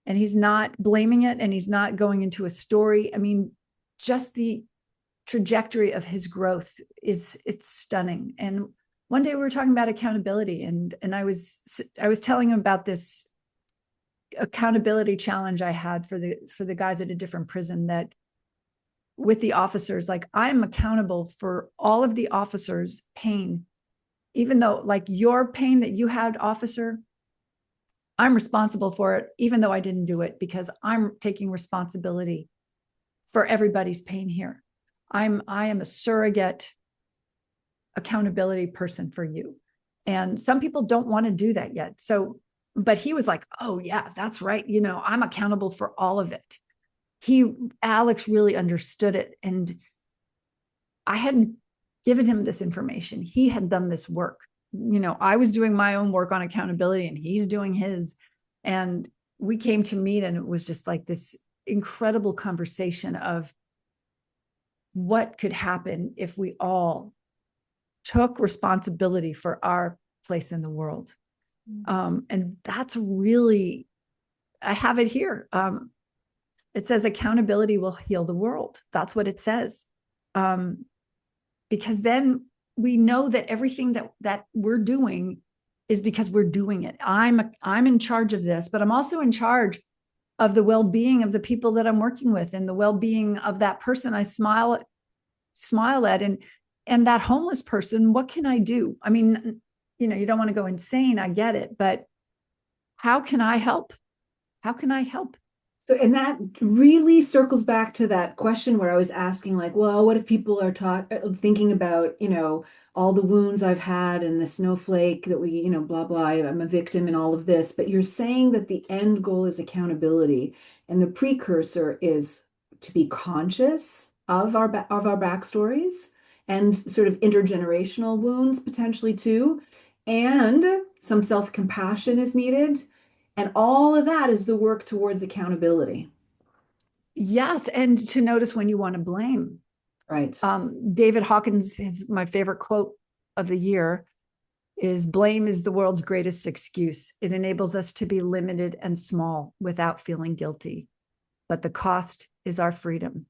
And he's not blaming it, and he's not going into a story. I mean, just the trajectory of his growth it's stunning. And one day we were talking about accountability, and I was telling him about this accountability challenge I had for the guys at a different prison, that with the officers, like, I'm accountable for all of the officers' pain, even though, like, your pain that you had, officer, I'm responsible for it, even though I didn't do it, because I'm taking responsibility for everybody's pain here. I am a surrogate accountability person for you. And some people don't want to do that yet. So, but he was like, oh yeah, that's right. I'm accountable for all of it. Alex really understood it. And I hadn't given him this information. He had done this work. I was doing my own work on accountability and he's doing his. And we came to meet, and it was just like this incredible conversation of what could happen if we all took responsibility for our place in the world. And that's really, I have it here. It says accountability will heal the world. That's what it says. Because then we know that everything that we're doing is because we're doing it. I'm in charge of this, but I'm also in charge of the well-being of the people that I'm working with, and the well-being of that person I smile at, and that homeless person. What can I do? I mean, you don't want to go insane. I get it, but how can I help? How can I help? So, and that really circles back to that question where I was asking, like, well, what if people are thinking about, all the wounds I've had and the snowflake that we, blah, blah, I'm a victim and all of this. But you're saying that the end goal is accountability, and the precursor is to be conscious of our backstories and sort of intergenerational wounds potentially too. And some self-compassion is needed. And all of that is the work towards accountability. Yes. And to notice when you want to blame. Right. David Hawkins, my favorite quote of the year is, blame is the world's greatest excuse. It enables us to be limited and small without feeling guilty. But the cost is our freedom.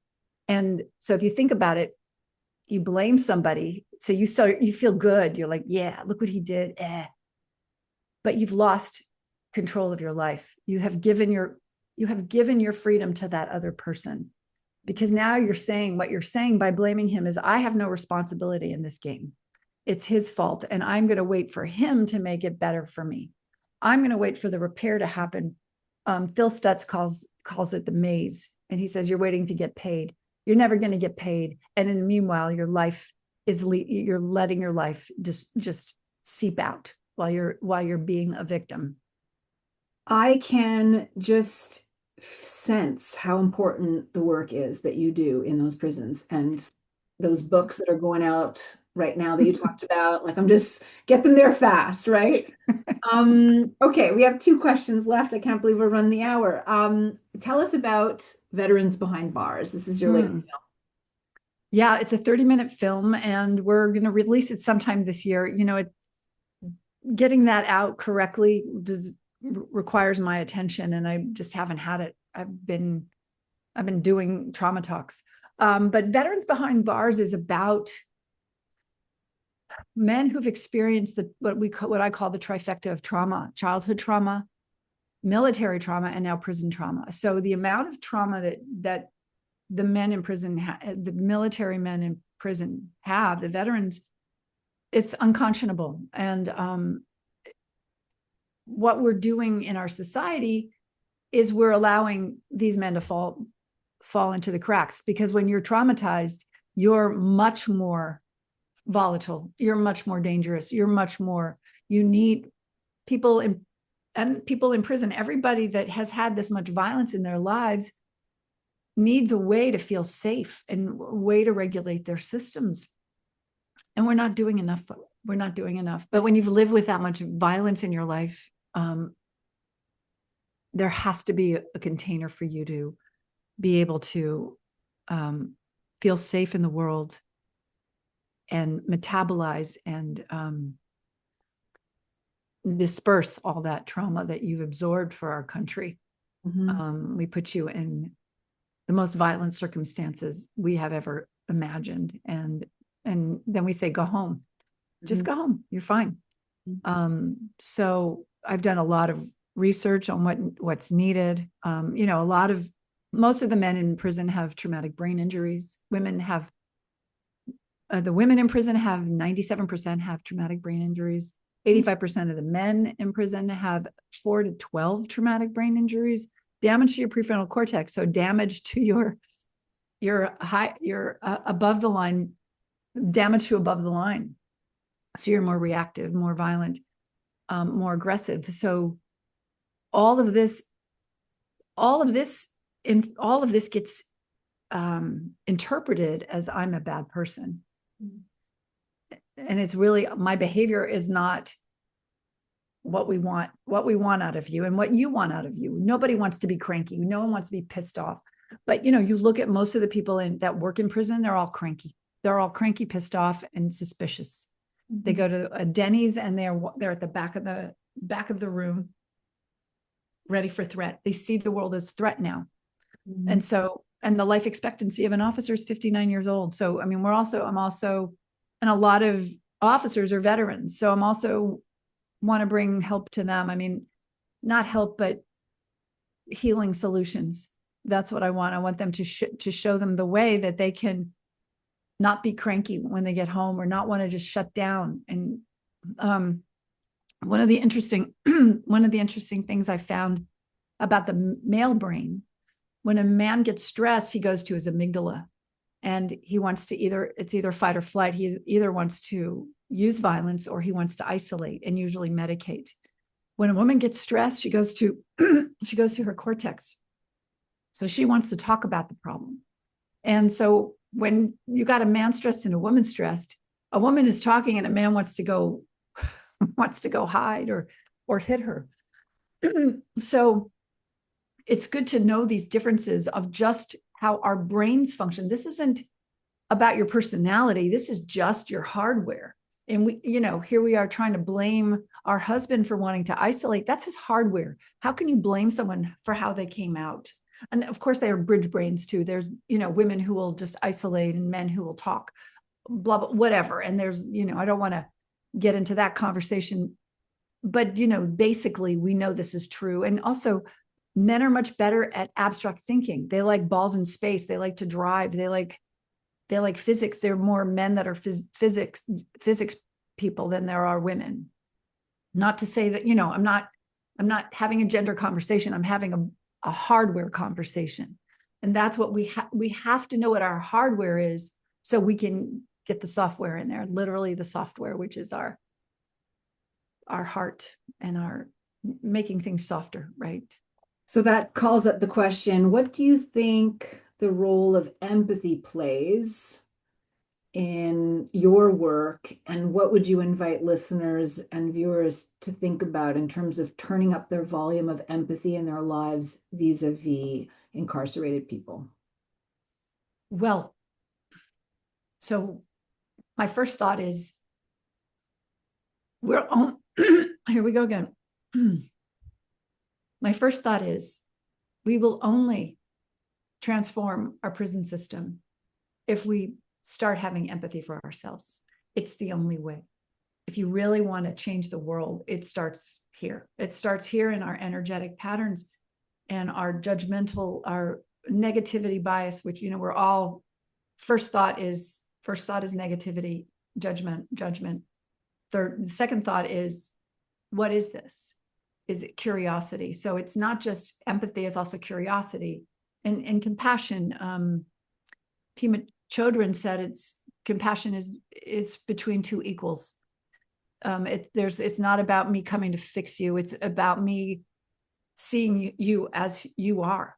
And so if you think about it, you blame somebody. So you feel good. You're like, yeah, look what he did. But you've lost control of your life. You have given your freedom to that other person, because now you're saying, what you're saying by blaming him is, I have no responsibility in this game. It's his fault. And I'm going to wait for him to make it better for me. I'm going to wait for the repair to happen. Phil Stutz calls it the maze. And he says, you're waiting to get paid. You're never going to get paid. And in the meanwhile, you're letting your life just seep out while you're being a victim. I can just sense how important the work is that you do in those prisons, and those books that are going out right now that you talked about. Like, I'm just get them there fast, right? Okay, we have 2 questions left. I can't believe we're running the hour. Tell us about Veterans Behind Bars. This is your latest film. Yeah, it's a 30-minute film, and we're going to release it sometime this year. Getting that out correctly requires my attention, and I just haven't had it. I've been doing trauma talks. But Veterans Behind Bars is about men who've experienced what I call the trifecta of trauma: childhood trauma, military trauma, and now prison trauma. So the amount of trauma that the men in prison, the military men in prison have, the veterans, it's unconscionable. And what we're doing in our society is we're allowing these men to fall into the cracks, because when you're traumatized, you're much more volatile, you're much more dangerous, you need people and people in prison, everybody that has had this much violence in their lives needs a way to feel safe and a way to regulate their systems. And we're not doing enough. We're not doing enough. But when you've lived with that much violence in your life, there has to be a container for you to be able to feel safe in the world and metabolize and disperse all that trauma that you've absorbed for our country. Mm-hmm. We put you in the most violent circumstances we have ever imagined. And then we say, go home, just go home. You're fine. So I've done a lot of research on what's needed. Most of the men in prison have traumatic brain injuries. Women have, the women in prison have 97% have traumatic brain injuries. 85% of the men in prison have 4 to 12 traumatic brain injuries. Damage to your prefrontal cortex, so damage to your above the line, damage to above the line. So you're more reactive, more violent, more aggressive. So all of this gets interpreted as I'm a bad person. And it's really, my behavior is not what we want out of you and what you want out of you. Nobody wants to be cranky. No one wants to be pissed off. But, you look at most of the people that work in prison, they're all cranky. They're all cranky, pissed off, and suspicious. They go to a Denny's and they're at the back of the room, ready for threat. They see the world as threat now. And the life expectancy of an officer is 59 years old. So, I'm also, and a lot of officers are veterans. So I'm also want to bring help to them. Not help, but healing solutions. That's what I want. I want them to show them the way that they can not be cranky when they get home or not want to just shut down. And one of the interesting things I found about the male brain, when a man gets stressed, he goes to his amygdala and he wants to it's either fight or flight. He either wants to use violence or he wants to isolate and usually medicate. When a woman gets stressed, she goes to her cortex. So she wants to talk about the problem. And so when you got a man stressed and a woman stressed, a woman is talking and a man wants to go hide or hit her. So it's good to know these differences of just how our brains function. This isn't about your personality. This is just your hardware. And we, here we are trying to blame our husband for wanting to isolate. That's his hardware. How can you blame someone for how they came out? And of course, they are bridge brains too. There's, women who will just isolate and men who will talk, blah, blah, whatever. And there's, I don't want to get into that conversation, but, basically we know this is true. And also men are much better at abstract thinking. They like balls in space. They like to drive. They like physics. There are more men that are physics people than there are women. Not to say that, I'm not having a gender conversation. I'm having a hardware conversation. And that's what we have to know what our hardware is so we can get the software in there, literally the software, which is our heart and our making things softer, right? So that calls up the question, what do you think the role of empathy plays in your work, and what would you invite listeners and viewers to think about in terms of turning up their volume of empathy in their lives vis-a-vis incarcerated people? Well, so my first thought is, here we go again. My first thought is, we will only transform our prison system if we start having empathy for ourselves. It's the only way. If you really want to change the world, it starts here. It starts here in our energetic patterns and our judgmental, our negativity bias, which, we're all, first thought is negativity, judgment. The second thought is, what is this? Is it curiosity? So it's not just empathy, it's also curiosity and compassion. Pema Chodron said compassion is between two equals. It's not about me coming to fix you. It's about me seeing you as you are,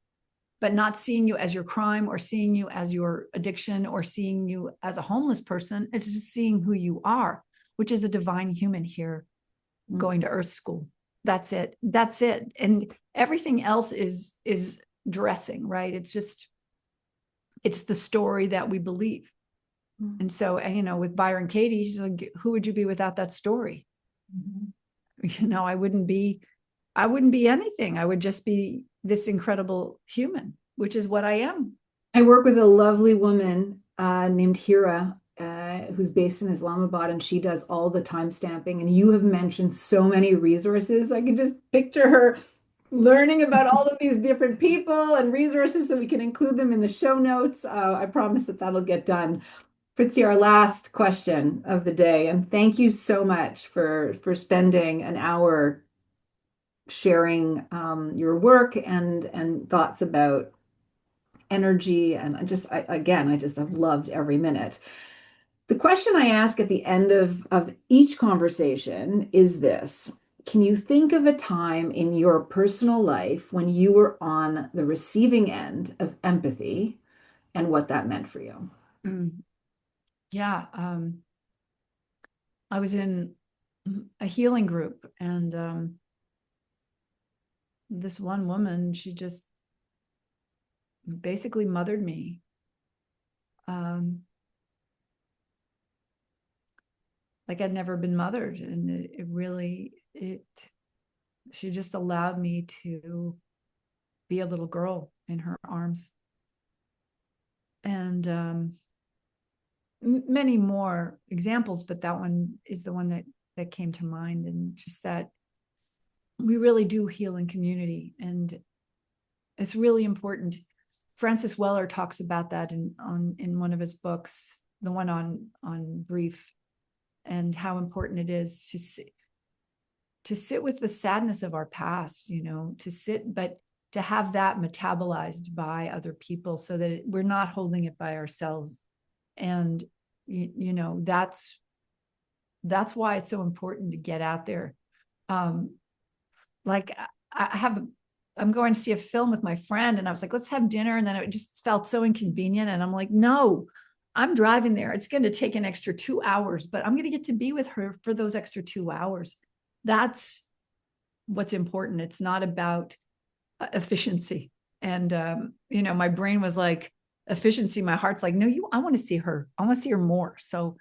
but not seeing you as your crime or seeing you as your addiction or seeing you as a homeless person. It's just seeing who you are, which is a divine human here going to earth school. That's it. That's it. And everything else is dressing, right? It's the story that we believe. And so, with Byron Katie, she's like, who would you be without that story? I wouldn't be anything. I would just be this incredible human, which is what I am. I work with a lovely woman named Hira, who's based in Islamabad, and she does all the time stamping. And you have mentioned so many resources. I can just picture her learning about all of these different people and resources, so we can include them in the show notes. I promise that'll get done. Fritzi, our last question of the day, and thank you so much for spending an hour sharing your work and thoughts about energy. And I just have loved every minute. The question I ask at the end of each conversation is this: can you think of a time in your personal life when you were on the receiving end of empathy and what that meant for you? Yeah. I was in a healing group, and this one woman, she just basically mothered me. Like I'd never been mothered. And she just allowed me to be a little girl in her arms. And many more examples, but that one is the one that came to mind. And just that we really do heal in community, and it's really important. Francis Weller talks about that in one of his books, the one on grief, and how important it is to sit with the sadness of our past, but to have that metabolized by other people, so that we're not holding it by ourselves. And that's why it's so important to get out there. Like I'm going to see a film with my friend, and I was like, let's have dinner. And then it just felt so inconvenient. And I'm like, no, I'm driving there. It's going to take an extra 2 hours, but I'm going to get to be with her for those extra 2 hours. That's what's important. It's not about efficiency. And, my brain was like, efficiency. My heart's like, no, I want to see her. I want to see her more. So,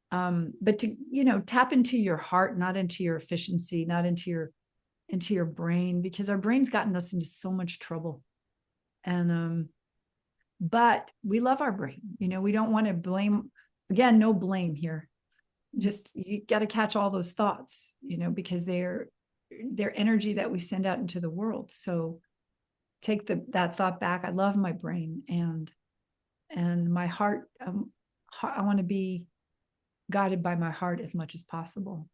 but to, tap into your heart, not into your efficiency, not into your brain, because our brain's gotten us into so much trouble. And, but we love our brain. We don't want to blame. Again, no blame here. Just, you got to catch all those thoughts, because they're energy that we send out into the world. So take that thought back. I love my brain and my heart. I want to be guided by my heart as much as possible.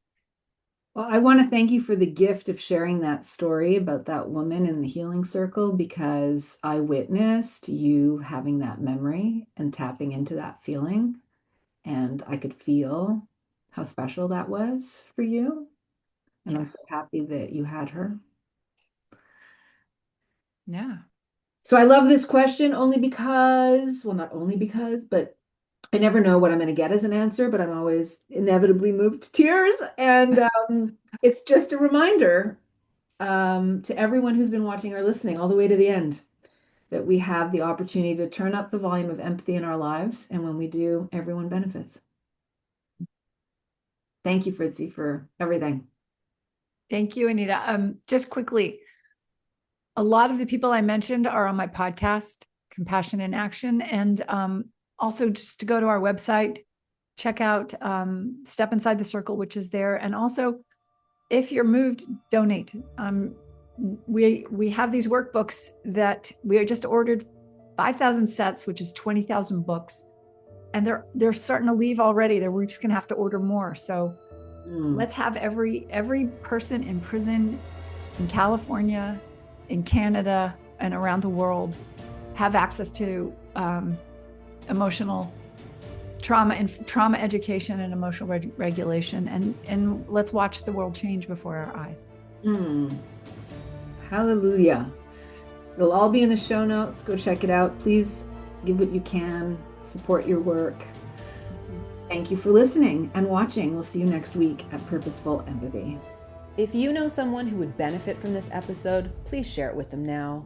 Well, I want to thank you for the gift of sharing that story about that woman in the healing circle, because I witnessed you having that memory and tapping into that feeling. And I could feel how special that was for you. And I'm so happy that you had her. Yeah. So I love this question only because, well, not only because, but I never know what I'm going to get as an answer, but I'm always inevitably moved to tears. And it's just a reminder to everyone who's been watching or listening all the way to the end, that we have the opportunity to turn up the volume of empathy in our lives. And when we do, everyone benefits. Thank you, Fritzi, for everything. Thank you, Anita. Just quickly, a lot of the people I mentioned are on my podcast, Compassion in Action. And also just to go to our website, check out Step Inside the Circle, which is there. And also, if you're moved, donate. We have these workbooks that we just ordered 5,000 sets, which is 20,000 books. And they're starting to leave already. We're just going to have to order more. So let's have every person in prison in California, in Canada, and around the world have access to emotional trauma education and emotional regulation, and let's watch the world change before our eyes. Hallelujah. It'll all be in the show notes. Go check it out. Please give what you can, support your work. Thank you for listening and watching. We'll see you next week at Purposeful Empathy. If you know someone who would benefit from this episode, please share it with them now.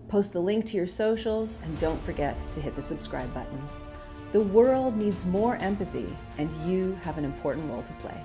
Post the link to your socials, and don't forget to hit the subscribe button. The world needs more empathy, and you have an important role to play.